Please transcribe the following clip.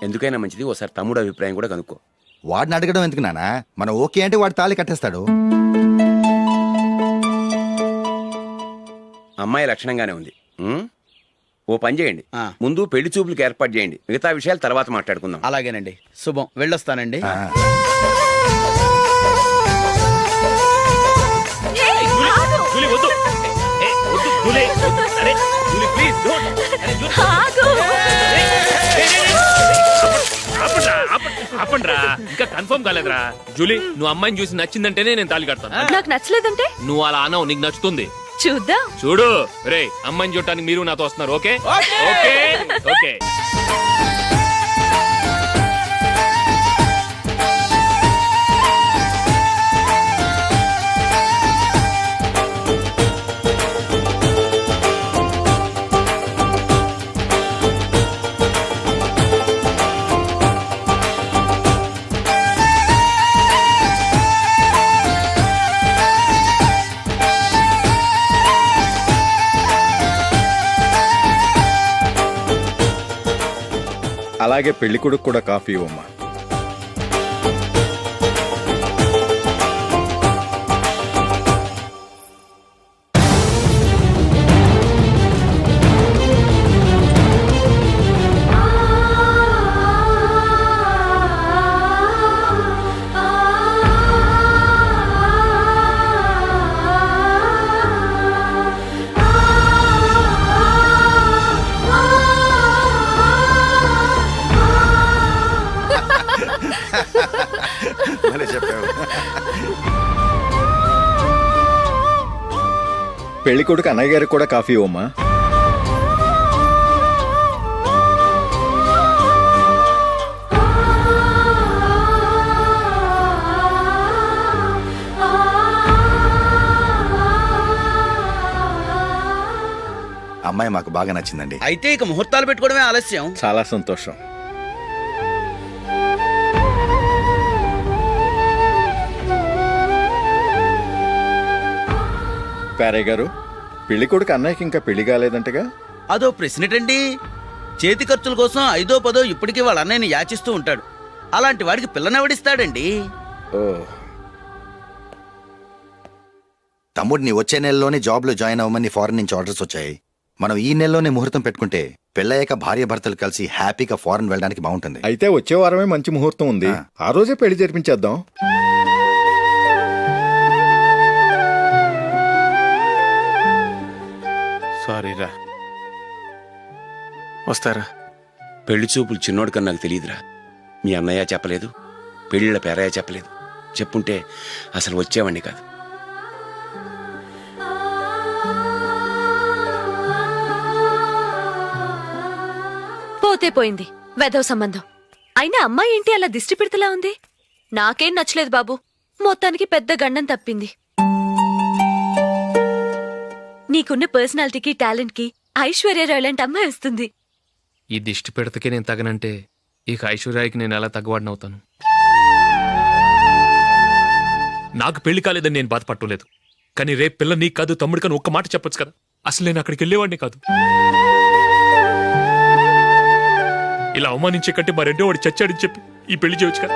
ఎందుకైనా మంచిది ఓసారి తమ్ముడు అభిప్రాయం కూడా కనుక్కో. వాడిని అడగడం ఎందుకు నాన్న, మనం ఓకే అంటే వాడు తాళి కట్టేస్తాడు. అమ్మాయి లక్షణంగానే ఉంది. ఓ పని చేయండి, ముందు పెళ్లి చూపులకు ఏర్పాటు చేయండి, మిగతా విషయాలు తర్వాత మాట్లాడుకుందాం. అలాగేనండి. శుభం, వెళ్ళొస్తానండి. ఇంకా కన్ఫర్మ్ కాలేదురా. జూలీ, నువ్వు అమ్మాయిని చూసి నచ్చిందంటేనే నేను తాళి కడతాను. నాకు నచ్చలేదంటే నువ్వు అలా అనవు, నీకు నచ్చుతుంది. చూద్దాం. చూడు రే, అమ్మాయిని చూడటానికి మీరు నాతో వస్తున్నారు. Okay okay okay. అలాగే పెళ్లి కొడుకు కూడా కాఫీ ఇవ్వమ్మా. పెళ్లి కొడుకు అన్నయ్య గారికి కూడా కాఫీ ఇవ్వమ్మా. అమ్మాయి మాకు బాగా నచ్చిందండి. అయితే ఇక ముహూర్తాలు పెట్టుకోవడమే ఆలస్యం. చాలా సంతోషం. పేరయ్య గారు, పెళ్లి కొడుకు అన్నయ్యకి ఇంకా పెళ్లి కాలేదంటగా? అదో ప్రశ్నటండి. చేతి ఖర్చుల కోసం 5ో 10 ఇప్పటికీ వాళ్ళ అన్నయ్యని యాచిస్తూ ఉంటాడు. అలాంటి వాడికి పిల్లనెవడిస్తాడండి? ఓ, తమ్ముడిని వచ్చే నెలలోనే జాబ్ లో జాయిన్ అవ్వమని ఫారెన్ నుంచి ఆర్డర్స్ వచ్చాయి. మనం ఈ నెలలోనే ముహూర్తం పెట్టుకుంటే పెళ్ళయ్యాక భార్య భర్తలు కలిసి హ్యాపీగా ఫారెన్ వెళ్ళడానికి బాగుంటుంది. అయితే వచ్చే వారమే మంచి ముహూర్తం ఉంది, ఆ రోజే పెళ్లి జరిపించేద్దాం. సారీరా, వస్తారా? పెళ్లి చూపులు చిన్నోడు కన్నా నాకు తెలియదురా. మీ అన్నయ్య చెప్పలేదు, పెళ్ళిళ్ళ పేరయ్య చెప్పలేదు. చెప్పుంటే అసలు వచ్చేవాడిని కాదు. పోతే పోయింది వెధవ సంబంధం. అయినా అమ్మాయి ఏంటి అలా దిష్టి పెడతలా ఉంది? నాకేం నచ్చలేదు బాబు. మొత్తానికి పెద్ద గండం తప్పింది. నీకున్న పర్సనాలిటీకి టాలెంట్ కి ఐశ్వర్యరాయ్ లాంటి అమ్మాయి వస్తుంది. ఈ దిష్టి పెడతకే నేను తగనంటే ఇక ఐశ్వర్యానికి నేను ఎలా తగ్గవాడినవుతాను? నాకు పెళ్లి కాలేదని నేను బాధపడలేదు, కానీ రేపు పిల్ల నీకు కాదు తమ్ముడు కానీ ఒక్క మాట చెప్పొచ్చు కదా. అసలు నేను అక్కడికి వెళ్ళేవాడిని కాదు. ఇలా అవమానించే కంటే మా రెండో వాడు చచ్చాడని చెప్పి ఈ పెళ్లి చేయొచ్చు కదా.